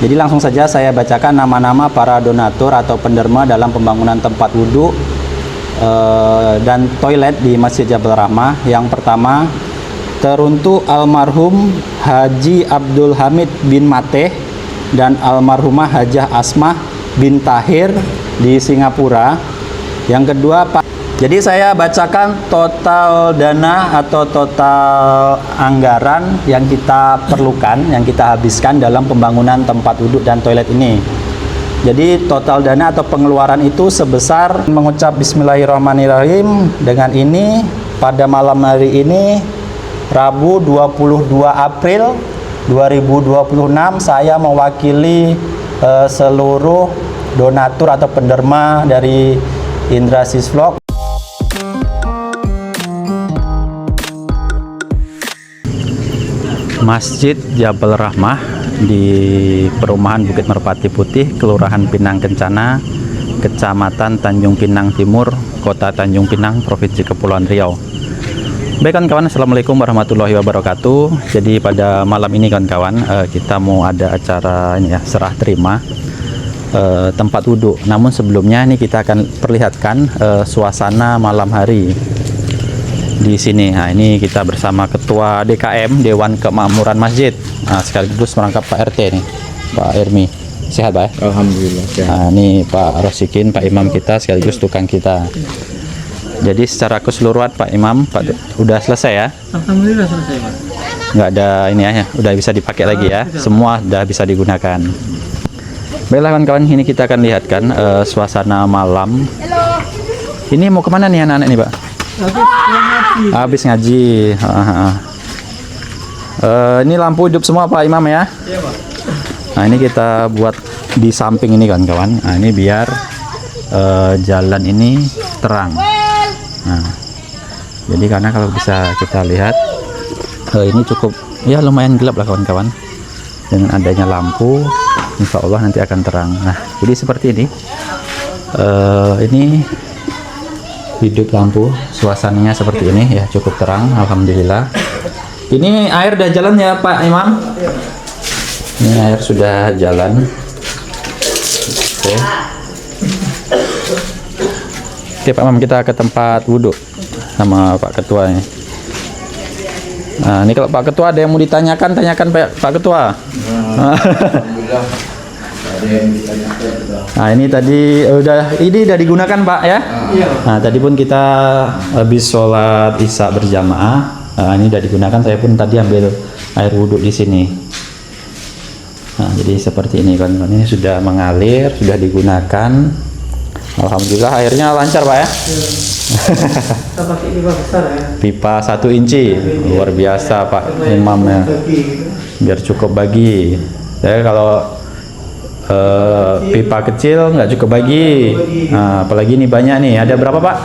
Jadi langsung saja saya bacakan nama-nama para donatur atau penderma dalam pembangunan tempat wudhu dan toilet di Masjid Jabal Rahmah. Yang pertama, teruntuk almarhum Haji Abdul Hamid bin Mateh dan almarhumah Hajah Asmah bin Tahir di Singapura. Yang kedua, Pak. Jadi saya bacakan total dana atau total anggaran yang kita perlukan, yang kita habiskan dalam pembangunan tempat duduk dan toilet ini. Jadi total dana atau pengeluaran itu sebesar, mengucap Bismillahirrahmanirrahim, dengan ini pada malam hari ini Rabu 22 April 2026 saya mewakili seluruh donatur atau penderma dari Indrasis Vlog Masjid Jabal Rahmah di Perumahan Bukit Merpati Putih, Kelurahan Pinang Kencana, Kecamatan Tanjung Pinang Timur, Kota Tanjung Pinang, Provinsi Kepulauan Riau. Baik kawan-kawan, assalamualaikum warahmatullahi wabarakatuh. Jadi pada malam ini kawan-kawan, kita mau ada acara ini ya, serah terima tempat wudhu. Namun sebelumnya ini kita akan perlihatkan suasana malam hari di sini. Nah, ini kita bersama Ketua DKM Dewan Kemakmuran Masjid, sekaligus merangkap Pak RT nih, Pak Irmi. Sehat Pak? Alhamdulillah sehat. Nah, ini Pak Rosikin, Pak Imam kita, sekaligus tukang kita. Jadi secara keseluruhan Pak Imam, Pak udah selesai ya? Alhamdulillah selesai Pak. Nggak ada ini ya, udah bisa dipakai lagi ya? Semua udah bisa digunakan. Baiklah kawan-kawan, ini kita akan lihatkan suasana malam. Ini mau kemana nih anak-anak ini Pak? Habis ngaji. Ini lampu hidup semua Pak Imam ya? Iya Pak. Nah ini kita buat di samping ini kawan-kawan. Nah ini biar jalan ini terang. Nah, jadi karena kalau bisa kita lihat ini cukup ya lumayan gelap lah kawan-kawan. Dengan adanya lampu, insya Allah nanti akan terang. Nah jadi seperti ini. Ini hidup lampu, suasananya seperti ini ya, cukup terang, alhamdulillah. Ini air udah jalan ya Pak Imam? Ini air sudah jalan. Oke. Oke Pak Imam, kita ke tempat wudhu sama Pak Ketua ini. Nah ini kalau Pak Ketua ada yang mau ditanyakan, tanyakan Pak Ketua. Alhamdulillah. Ada yang ditanyakan sudah. Nah ini tadi ini udah digunakan Pak ya? Iya. Nah tadi pun kita habis sholat isya berjamaah. Nah, ini udah digunakan. Saya pun tadi ambil air wudhu di sini. Nah jadi seperti ini kawan-kawan, ini sudah mengalir, sudah digunakan. Alhamdulillah airnya lancar Pak ya? Iya. Kita pakai pipa besar ya. Pipa 1 inci, luar biasa Pak Imam ya. Biar cukup bagi. Saya kalau pipa kecil nggak cukup bagi. Nah, apalagi ini banyak nih. Ada berapa Pak?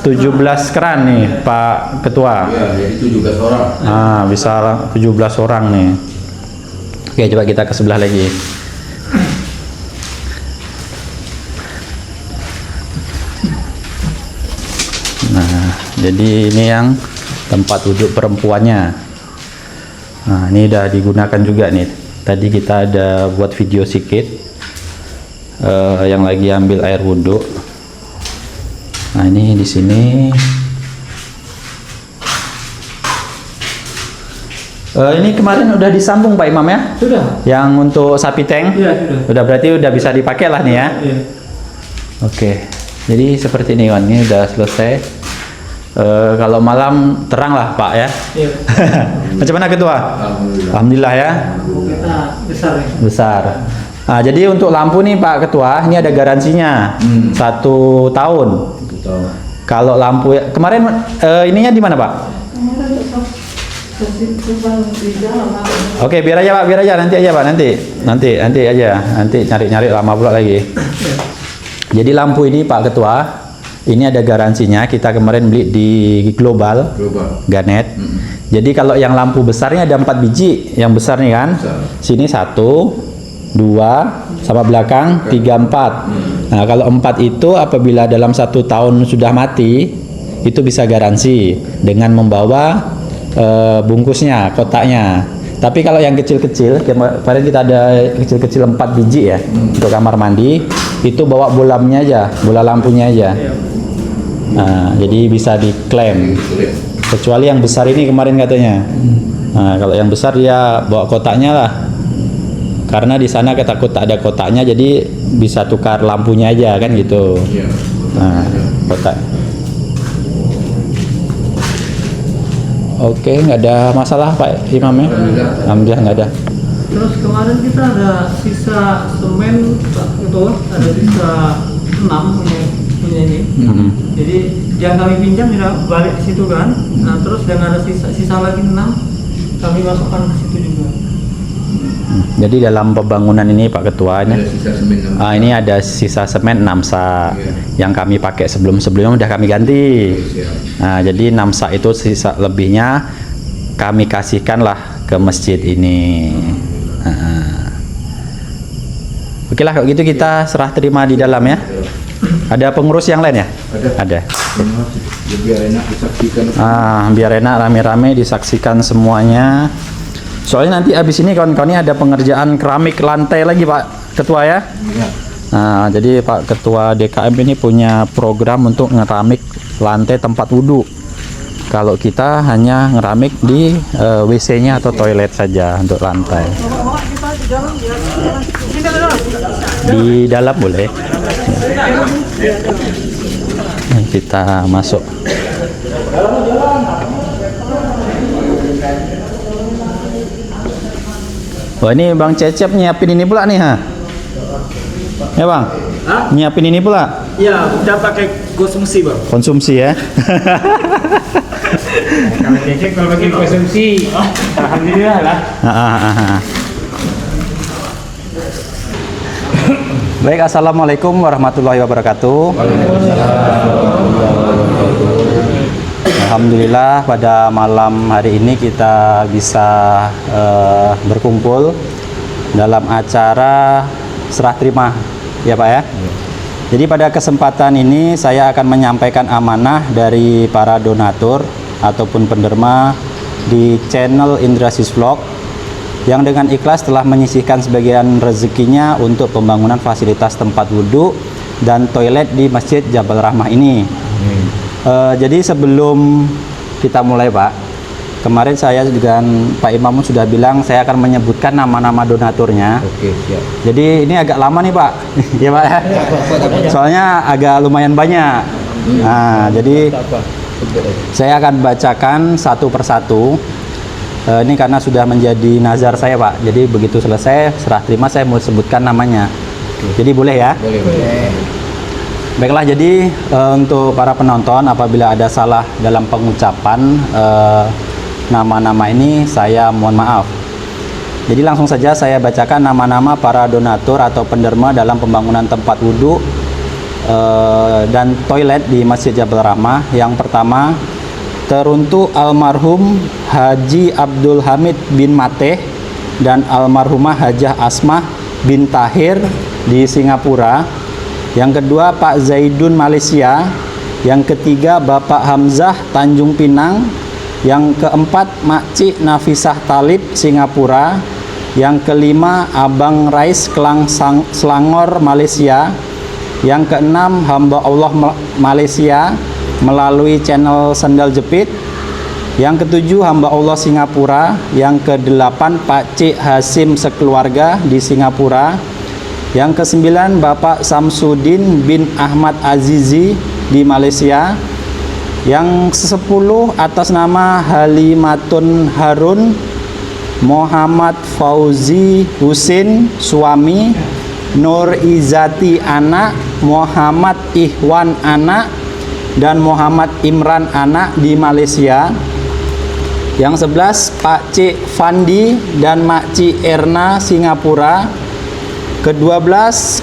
17 keran nih Pak Ketua. Ya, jadi 17 orang. Nah, bisa 17 orang nih. Oke, coba kita ke sebelah lagi. Nah, jadi ini yang tempat duduk perempuannya. Nah, ini udah digunakan juga nih. Tadi kita ada buat video sedikit yang lagi ambil air wudhu. Nah ini di sini. Ini kemarin udah disambung Pak Imam ya? Sudah. Yang untuk sapi tank? Iya sudah. Udah, berarti udah bisa dipakai lah nih ya? Iya. Oke. Jadi seperti ini kan, ini udah selesai. Kalau malam terang lah Pak ya? Iya. Macam mana Ketua? Alhamdulillah. Alhamdulillah ya. Kita besar ya. Besar. Nah, jadi untuk lampu nih Pak Ketua, ini ada garansinya 1 tahun. Betul. Kalau lampu kemarin ininya di mana Pak? Oke, biar aja Pak, biar aja, nanti aja Pak, nanti aja, nanti nyari lama pula lagi. Jadi lampu ini Pak Ketua, ini ada garansinya. Kita kemarin beli di Global. Garnet. Jadi kalau yang lampu besarnya ada 4 biji, yang besar nih kan. Besar. Sini 1, 2, sama belakang 3, 4. Nah kalau 4 itu apabila dalam 1 tahun sudah mati, itu bisa garansi dengan membawa bungkusnya, kotaknya. Tapi kalau yang kecil-kecil, kemarin kita ada kecil-kecil 4 biji ya untuk kamar mandi, itu bawa bolamnya aja, bola lampunya aja. Nah, jadi bisa diklaim. Kecuali yang besar ini kemarin katanya. Nah, kalau yang besar dia bawa kotaknya lah. Karena di sana kita takut tak ada kotaknya, jadi bisa tukar lampunya aja kan gitu. Nah, kotak. Oke, nggak ada masalah Pak Imam ya? Alhamdulillah nggak ada. Terus kemarin kita ada sisa semen itu, ada sisa 6 punya ini. Jadi yang kami pinjam tidak balik ke situ kan. Nah terus yang ada sisa lagi 6 kami masukkan ke situ juga. Jadi dalam pembangunan ini Pak Ketua ini, Ada sisa semen sama. ini ada sisa semen 6 sak yang kami pakai sebelum-sebelumnya udah kami ganti. Nah, jadi 6 sak itu sisa lebihnya kami kasihkan lah ke masjid ini. Oke lah kalau gitu kita serah terima di dalam ya. Ada pengurus yang lain ya? Ada. Biar enak disaksikan. Biar enak rame-rame disaksikan semuanya. Soalnya nanti abis ini kawan-kawan ini ada pengerjaan keramik lantai lagi Pak Ketua ya. Nah, jadi Pak Ketua DKM ini punya program untuk ngeramik lantai tempat wudhu. Kalau kita hanya ngeramik di WC-nya atau toilet saja untuk lantai. Di dalam boleh. Nih, kita masuk. Wah, ini Bang Cecep nyiapin ini pula nih ha. Ya Bang? Nyiapin ini pula? Ya, udah pakai konsumsi bang. Konsumsi ya. Kalau cecek kalau pakai konsumsi, alhamdulillah lah. Baik, assalamualaikum warahmatullahi wabarakatuh. Alhamdulillah pada malam hari ini kita bisa berkumpul dalam acara serah terima ya Pak ya. Jadi pada kesempatan ini saya akan menyampaikan amanah dari para donatur ataupun penderma di channel Indrasis Vlog yang dengan ikhlas telah menyisihkan sebagian rezekinya untuk pembangunan fasilitas tempat wudhu dan toilet di Masjid Jabal Rahmah ini. Jadi sebelum kita mulai Pak, kemarin saya dengan Pak Imam sudah bilang saya akan menyebutkan nama-nama donaturnya. Oke, siap. Jadi ini agak lama nih Pak, ya Pak ya. Soalnya agak lumayan banyak. Nah, jadi saya akan bacakan satu persatu. Ini karena sudah menjadi nazar saya Pak. Jadi begitu selesai serah terima saya mau sebutkan namanya. Jadi boleh ya? Boleh. Baiklah, jadi untuk para penonton apabila ada salah dalam pengucapan nama-nama ini saya mohon maaf. Jadi langsung saja saya bacakan nama-nama para donatur atau penderma dalam pembangunan tempat wudhu dan toilet di Masjid Jabal Rahmah. Yang pertama, teruntuk almarhum Haji Abdul Hamid bin Mateh dan almarhumah Hajah Asmah bin Tahir di Singapura. Yang kedua Pak Zaidun Malaysia. Yang ketiga Bapak Hamzah Tanjung Pinang. Yang keempat Makcik Nafisah Talib Singapura. Yang kelima Abang Rais Kelang Selangor Malaysia. Yang keenam hamba Allah Malaysia melalui channel Sendal Jepit. Yang ketujuh hamba Allah Singapura. Yang kedelapan Pak Cik Hasim sekeluarga di Singapura. Yang kesembilan Bapak Samsudin bin Ahmad Azizi di Malaysia. Yang ke-10 atas nama Halimatun Harun Muhammad Fauzi Husin suami, Nur Izati anak, Muhammad Ihwan anak, dan Muhammad Imran anak di Malaysia. Yang 11 Pak Cik Fandi dan Mak Cik Erna Singapura. Ke-12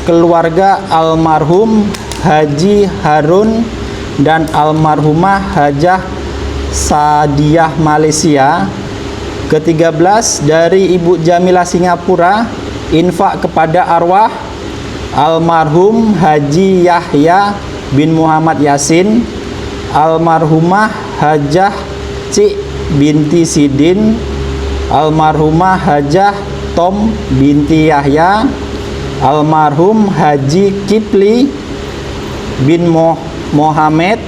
keluarga almarhum Haji Harun dan almarhumah Hajah Sadiah Malaysia. Ke-13 dari Ibu Jamilah Singapura, infak kepada arwah almarhum Haji Yahya bin Muhammad Yasin, almarhumah Hajah Cik binti Sidin, almarhumah Hajah Tom binti Yahya, almarhum Haji Kipli bin Mohamed,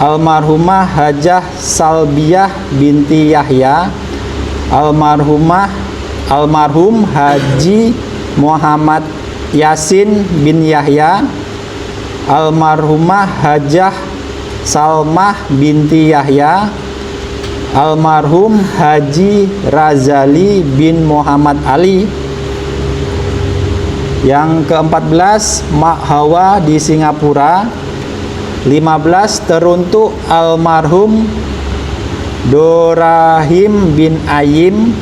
almarhumah Hajah Salbiah binti Yahya, almarhum Haji Muhammad Yasin bin Yahya, almarhumah Hajah Salmah binti Yahya, almarhum Haji Razali bin Muhammad Ali. Yang ke-14 Mak Hawa di Singapura. 15 teruntuk almarhum Dorahim bin Ayim,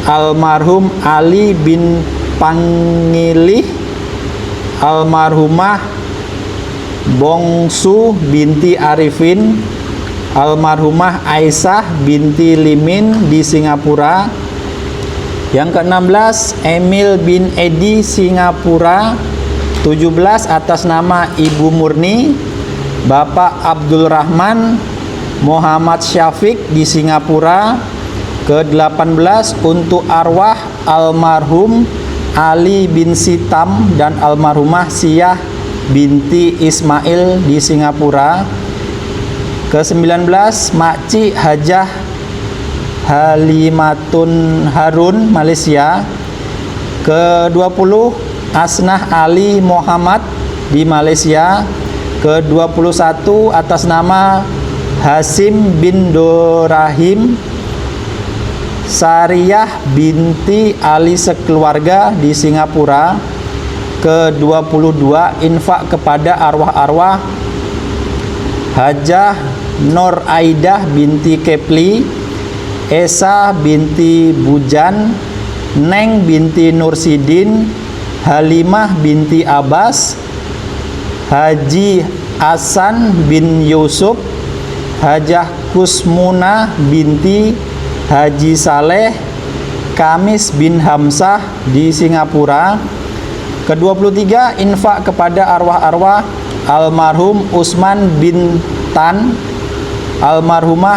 almarhum Ali bin Pangilih, almarhumah Bongsu binti Arifin, almarhumah Aisyah binti Limin di Singapura. Yang ke-16 Emil bin Edi Singapura. 17 atas nama Ibu Murni, Bapak Abdul Rahman Muhammad Syafiq di Singapura. Ke-18 untuk arwah almarhum Ali bin Sitam dan almarhumah Siyah binti Ismail di Singapura. Ke-19 Makcik Hajah Halimatun Harun Malaysia. Ke-20 Asnah Ali Muhammad di Malaysia. Ke-21 atas nama Hasim bin Dorahim Sariyah binti Ali sekeluarga di Singapura. Ke-22 infak kepada arwah-arwah Hajah Nur Aidah binti Kepli, Esa binti Bujan, Neng binti Nursidin, Halimah binti Abbas, Haji Hasan bin Yusuf, Hajah Kusmuna binti Haji Saleh, Kamis bin Hamzah di Singapura. Ke-23 infak kepada arwah-arwah almarhum Usman bin Tan, almarhumah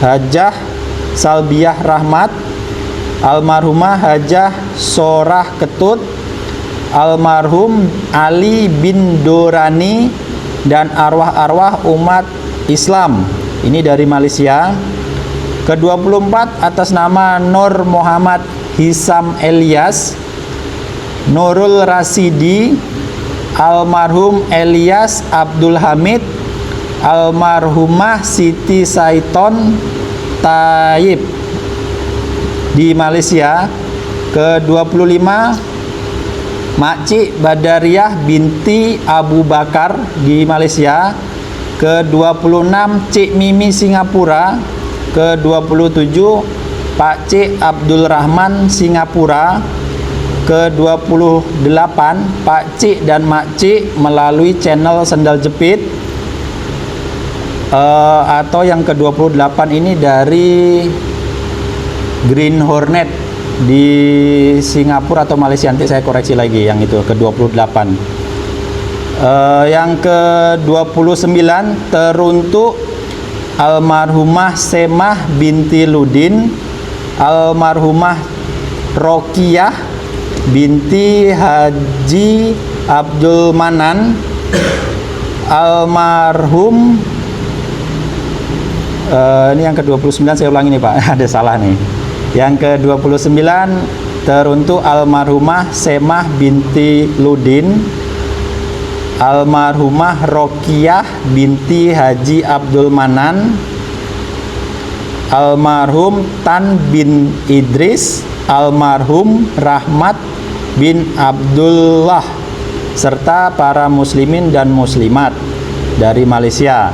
Hajah Salbiah Rahmat, almarhumah Hajah Sorah Ketut, almarhum Ali bin Dorani, dan arwah-arwah umat Islam. Ini dari Malaysia. Ke-24 atas nama Nur Muhammad Hisam Elias, Nurul Rasidi, almarhum Elias Abdul Hamid, almarhumah Siti Saiton Taib di Malaysia. Ke-25 Makcik Badariah binti Abu Bakar di Malaysia. Ke-26 Cik Mimi Singapura. Ke-27 Pak Cik Abdul Rahman Singapura. Ke-28 Pak Cik dan Mak Cik melalui channel Sendal Jepit. Atau yang ke-28 ini dari Green Hornet di Singapura atau Malaysia, nanti saya koreksi lagi yang itu ke-28. Yang ke-29 teruntuk almarhumah Semah binti Ludin, almarhumah Rokiyah binti Haji Abdul Manan, almarhum ini yang ke-29 saya ulangi nih Pak, ada salah nih. Yang ke-29 teruntuk almarhumah Semah binti Ludin, almarhumah Rokiyah binti Haji Abdul Manan, almarhum Tan bin Idris, almarhum Rahmat bin Abdullah, serta para muslimin dan muslimat dari Malaysia.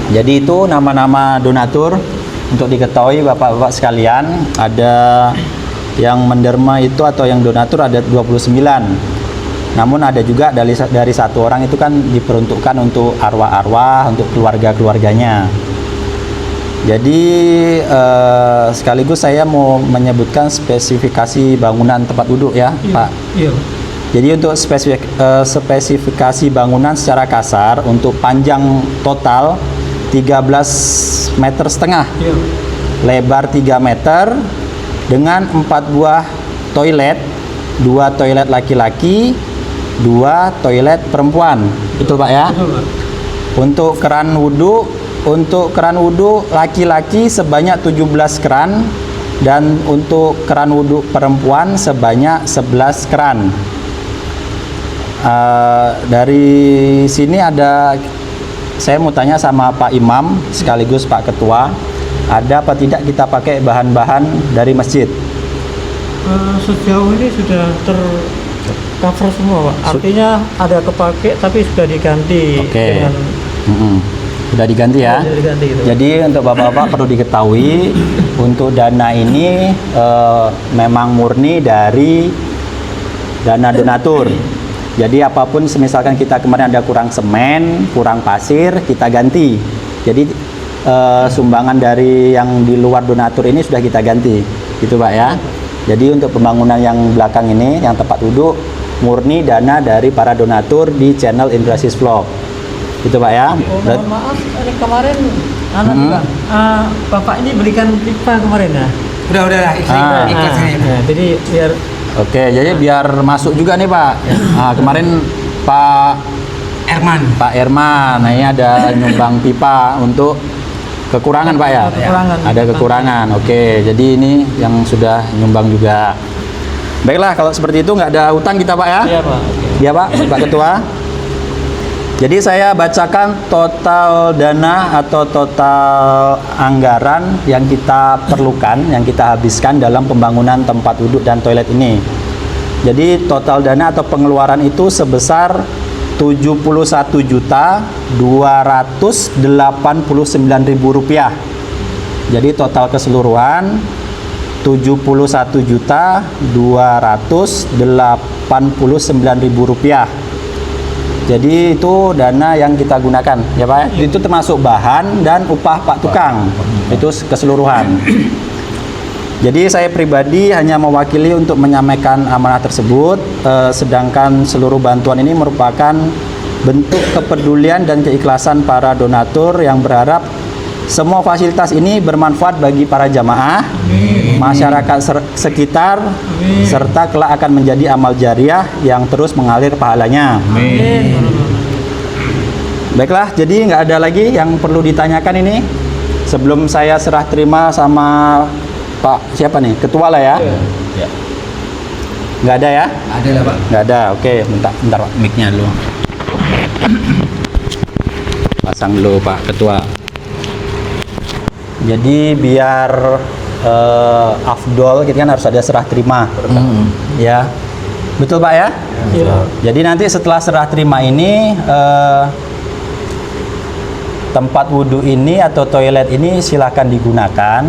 Jadi itu nama-nama donatur. Untuk diketahui Bapak-bapak sekalian, ada yang menderma itu atau yang donatur ada 29. Namun ada juga dari satu orang itu kan diperuntukkan untuk arwah-arwah, untuk keluarga-keluarganya. Jadi sekaligus saya mau menyebutkan spesifikasi bangunan tempat duduk ya, Iya, Pak. iya. Jadi untuk spesifikasi bangunan secara kasar, untuk panjang total 13,5 meter, Iya. lebar 3 meter dengan 4 buah toilet, 2 toilet laki-laki, 2 toilet perempuan. Betul Pak ya? Betul, Pak. Untuk keran wudhu laki-laki sebanyak 17 keran dan untuk keran wudhu perempuan sebanyak 11 keran. Dari sini saya mau tanya sama Pak Imam sekaligus Pak Ketua, ada apa tidak kita pakai bahan-bahan dari masjid? Sejauh ini sudah tercover semua, Pak. Artinya ada kepake tapi sudah diganti dengan Sudah diganti ya? sudah diganti gitu. Jadi untuk bapak-bapak perlu diketahui untuk dana ini memang murni dari dana donatur. Jadi apapun misalkan kita kemarin ada kurang semen, kurang pasir, kita ganti. Jadi sumbangan dari yang di luar donatur ini sudah kita ganti, gitu Pak ya. Jadi untuk pembangunan yang belakang ini, yang tempat duduk, murni dana dari para donatur di channel Indrasis Vlog. Gitu Pak ya. Oh, mohon maaf, ini kemarin juga, Bapak ini belikan pipa kemarin ya? Udah ikhlas ini. Nah, jadi biar Oke, jadi biar masuk juga nih Pak. Nah, kemarin Pak Erman, nah ini ada nyumbang pipa untuk kekurangan Pak ya? Kekurangan. Ada kekurangan. Oke, jadi ini yang sudah nyumbang juga. Baiklah, kalau seperti itu nggak ada hutang kita Pak ya? iya Pak. Iya Pak, Pak Ketua. Jadi saya bacakan total dana atau total anggaran yang kita perlukan, yang kita habiskan dalam pembangunan tempat duduk dan toilet ini. Jadi total dana atau pengeluaran itu sebesar Rp71.289.000. Jadi total keseluruhan Rp71.289.000. Jadi itu dana yang kita gunakan ya Pak. Itu termasuk bahan dan upah Pak Tukang. Itu keseluruhan. Jadi saya pribadi hanya mewakili untuk menyampaikan amanah tersebut, sedangkan seluruh bantuan ini merupakan bentuk kepedulian dan keikhlasan para donatur yang berharap semua fasilitas ini bermanfaat bagi para jamaah, masyarakat sekitar, serta kelak akan menjadi amal jariah yang terus mengalir pahalanya. Baiklah, jadi nggak ada lagi yang perlu ditanyakan ini. Sebelum saya serah terima sama Pak siapa nih? Ketua lah ya? Ya. Nggak ada ya? Ada lah Pak. Nggak ada. Oke, bentar Pak, mic-nya dulu. Pasang dulu Pak Ketua. Jadi biar afdol, kita kan harus ada serah terima, ya, betul Pak ya? Iya. Jadi nanti setelah serah terima ini tempat wudhu ini atau toilet ini silahkan digunakan.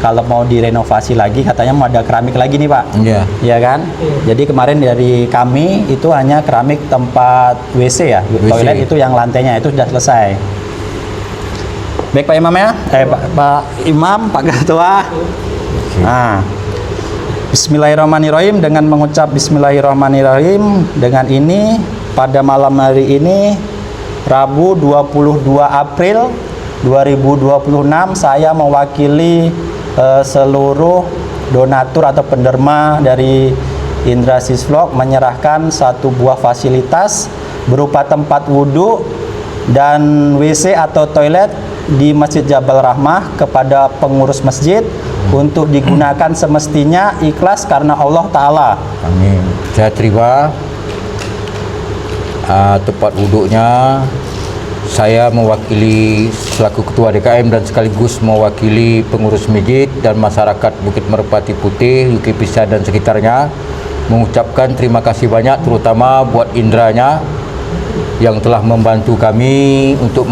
Kalau mau direnovasi lagi, katanya mau ada keramik lagi nih Pak. Iya. Iya kan? Jadi kemarin dari kami itu hanya keramik tempat WC ya, toilet itu yang lantainya itu sudah selesai. Baik Pak Imam ya, Pak Imam, Pak Ketua. Nah, Bismillahirrahmanirrahim. Dengan mengucap Bismillahirrahmanirrahim, dengan ini pada malam hari ini Rabu 22 April 2026 saya mewakili seluruh donatur atau penderma dari Indrasis Vlog menyerahkan satu buah fasilitas berupa tempat wudhu dan WC atau toilet di Masjid Jabal Rahmah kepada pengurus masjid untuk digunakan semestinya ikhlas karena Allah Ta'ala. Amin. Saya terima tempat duduknya. Saya mewakili selaku Ketua DKM dan sekaligus mewakili pengurus masjid dan masyarakat Bukit Merpati Putih, Yuki Pisah dan sekitarnya mengucapkan terima kasih banyak, terutama buat Indranya yang telah membantu kami untuk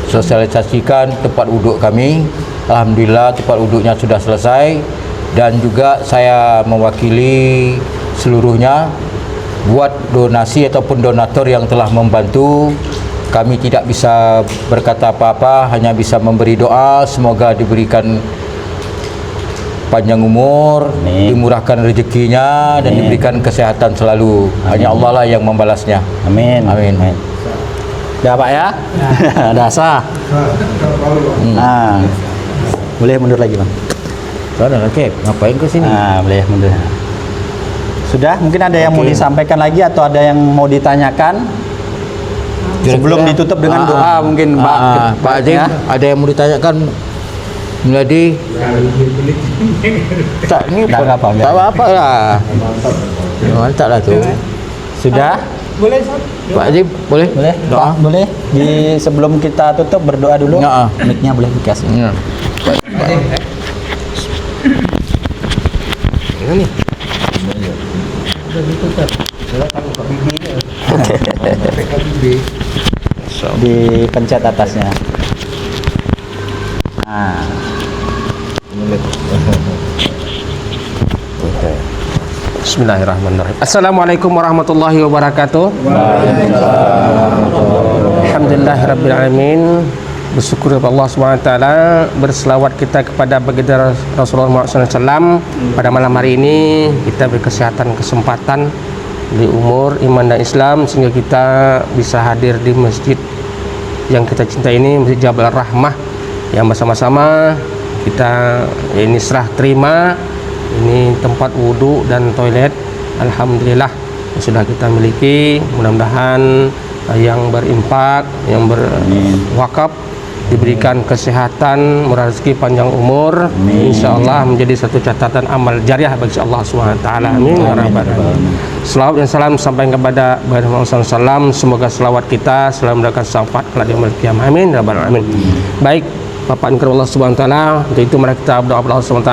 sosialisasikan tempat duduk kami. Alhamdulillah tempat duduknya sudah selesai, dan juga saya mewakili seluruhnya buat donasi ataupun donatur yang telah membantu. Kami tidak bisa berkata apa-apa, hanya bisa memberi doa semoga diberikan panjang umur, dimurahkan rezekinya dan diberikan kesehatan selalu. Hanya Allah lah yang membalasnya. Amin. Amin. Udah Pak ya? Udah sah. Nah, Boleh mundur lagi bang. Sana lah cek, ngapain ke sini? Nah, boleh mundur. Sudah, mungkin ada yang mau Oke. disampaikan lagi atau ada yang mau ditanyakan? Sebelum ditutup dengan doa mungkin Pak Azim, ya. ada yang mau ditanyakan? Miladi? Tak ni Tak apa-apa, biar. tak apa lah. Mantap lah tu. Sudah? Boleh Ustaz? Pak Azim, boleh? Boleh? Doa. Pak, boleh? Sebelum kita tutup berdoa dulu. Ya. Mic-nya boleh dikasih. Ya. Ini ni. Dipencet atasnya. Nah, Bismillahirrahmanirrahim. Assalamualaikum warahmatullahi wabarakatuh. Alhamdulillahirrabbilalamin. Bersyukur kepada Allah SWT. Berselawat kita kepada baginda Rasulullah Muhammad SAW. Pada malam hari ini kita berkesehatan, kesempatan di umur iman dan Islam sehingga kita bisa hadir di masjid yang kita cintai ini, Masjid Jabal Rahmah, yang bersama-sama kita ini serah terima ini tempat wudhu dan toilet. Alhamdulillah sudah kita miliki. Mudah-mudahan yang berimpak, yang berwakaf diberikan kesehatan, murah rezeki, panjang umur. InsyaAllah menjadi satu catatan amal jariah bagi Allah SWT. Amin. Ya Rabbal Alamin. Selawat dan salam sampai kepada Muhammad SAW. Semoga selawat kita selalu mendapatkan syafaat kelak di yaumil qiyamah. Amin. Ya Rabbal Alamin. Baik, Bapak Inkar Allah SWT. Untuk itu mari kita berdoa kepada Allah SWT.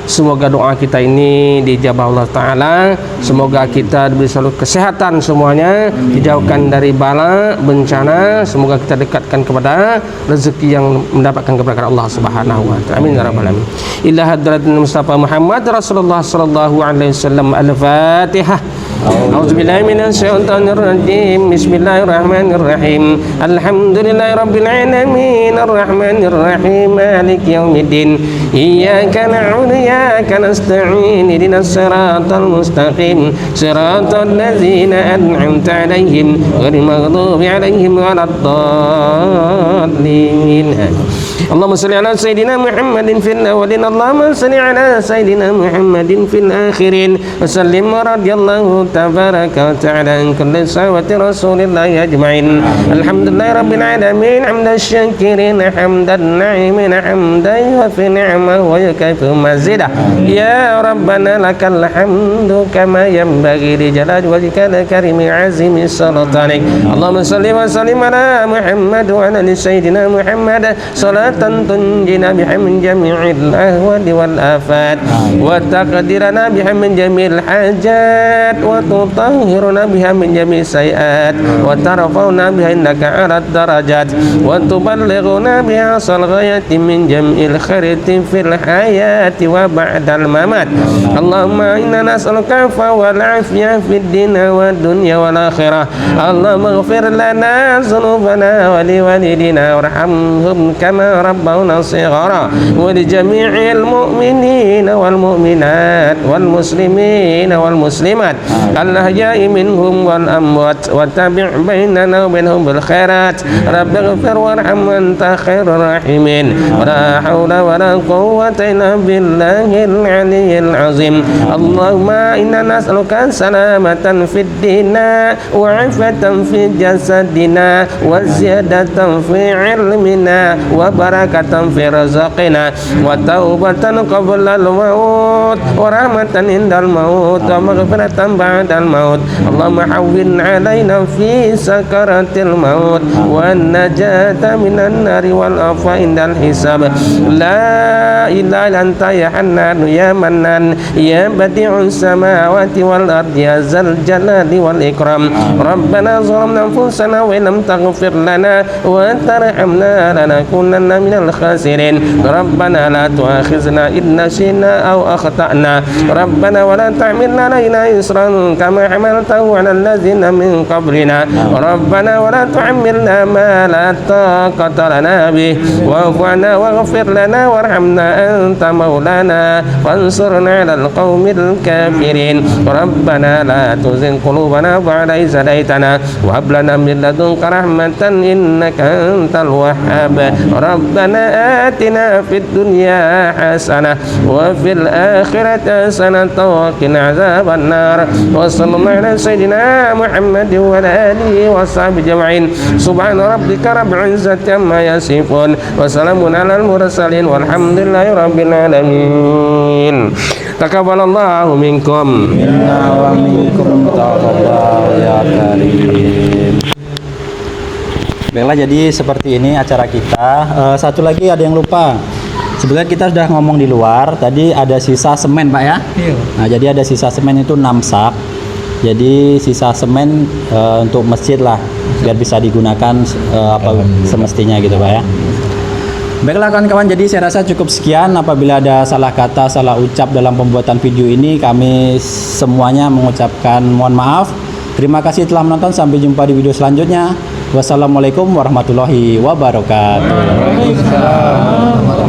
Semoga doa kita ini dijabah Allah Ta'ala. Semoga kita diberi selalu kesehatan semuanya, dijauhkan dari bala, bencana. Semoga kita dekatkan kepada rezeki yang mendapatkan keberkahan Allah Subhanahu wa Ta'ala. Amin ya rabbal alamin. Ila hadratin Mustafa Muhammad Rasulullah sallallahu alaihi wasallam. Al-Fatihah. A'udzubillahi minasyaitonir rajim. Bismillahirrahmanirrahim. Alhamdulillahi rabbil alamin. Arrahmanir rahim. Maliki yaumiddin. Iyyaka na'budu wa iyyaka nasta'in. Ihdinas siratal mustaqim. Siratal ladzina an'amta 'alaihim ghairil maghdubi 'alaihim waladdallin. Allahumma shalli ala sayyidina Muhammadin fil awwalin. Allahumma shalli ala sayyidina Muhammadin fil akhirin. Wa sallim radhiyallahu tabaraka wa ta'ala an kulli sahabati Rasulillah ajma'in. Alhamdulillahi rabbil alamin. Hamdan syakirin, hamdan na'imin, hamdan wa fi ni'mah wa yakfu mazidah. Ya Rabbana lakal hamdu kama yanbaghi li jalali wajhika al-karimi 'azimi sultanik. Allahumma shalli wa sallim ala Muhammad wa ala ali sayyidina Muhammad. Salatan tunjina biha min jami'il ahwali wal afat wa taqdirana biha min jami'il hajat wa tutahhiruna biha min jami'is sayiat wa tarfa'una biha innaka 'alad darajat wa tuballighuna biha asal ghayati min jami'il khairati fil hayati wa ba'dal mamat. Allahumma inna nas'aluka al-'afwa wal 'afiyah fid din wa dunya wal akhirah. Allahumma ighfir lana dhunubana wa li walidina warhamhum kama rabbawna shighara wa li jami'il mu'minina wal mu'minat wal muslimina wal muslimat al-ahya'i minhum wal amwat wa tabi' bainana wa bainahum bil khairat. Rabbighfir warham anta khairur rahimin. Wa la hawla wa la quwwata illa billahil aliyyil azim. Allahumma inna nas'aluka salamatan fid dina wa 'afatan fi jasadina wa ziyadatan fi ilmina wa barakatan fi razaqina wa taubatan qabla al-maut wa rahmatan indal maut wa maghfiratan ba'dal maut. Allahumma hawwin 'alaina fi sakaratil maut wa najata minan nari wal afwa indal hisab. La ilaha illa anta ya hannan ya mannan ya badi'us samawati wal ardi ya zal jalali wal ikram. Rabbana zalamna anfusana wa lam taghfir lana wa tarhamna lanakunanna minal khasirin. Rabbana la tu'akhizna in nasina aw akhtana. Rabbana wa la tahmil alaina isran kama hamaltahu 'ala allazina min qablina. Rabbana wa la tuhammilna ma la taqata lana bih wa'fu 'anna waghfir lana warhamna anta maulana fansurna 'alal qaumil kafirin. Rabbana la tuzigh qulubana ba'da idh hadaytana wa hab lana min ladunka rahmatan innaka antal wahhab. ربنا آتنا في الدنيا حسنة وفي الآخرة حسنة وقنا عذاب النار وصلى الله على سيدنا محمد وعلى آله وصحبه أجمعين سبحان ربك رب العزة عما يصفون وسلام على المرسلين والحمد لله رب العالمين Taqabbalallahu minkum. Minna wa minkum taqabbal ya karim. Baiklah, jadi seperti ini acara kita. Satu lagi ada yang lupa. Sebenarnya kita sudah ngomong di luar. Tadi ada sisa semen, Pak ya. Iya. Nah, jadi ada sisa semen itu 6 sak. Jadi sisa semen untuk masjid lah, biar bisa digunakan apa semestinya gitu, Pak ya. Baiklah kawan-kawan, jadi saya rasa cukup sekian. Apabila ada salah kata, salah ucap dalam pembuatan video ini, kami semuanya mengucapkan mohon maaf. Terima kasih telah menonton, sampai jumpa di video selanjutnya. Wassalamualaikum warahmatullahi wabarakatuh. Waalaikumsalam.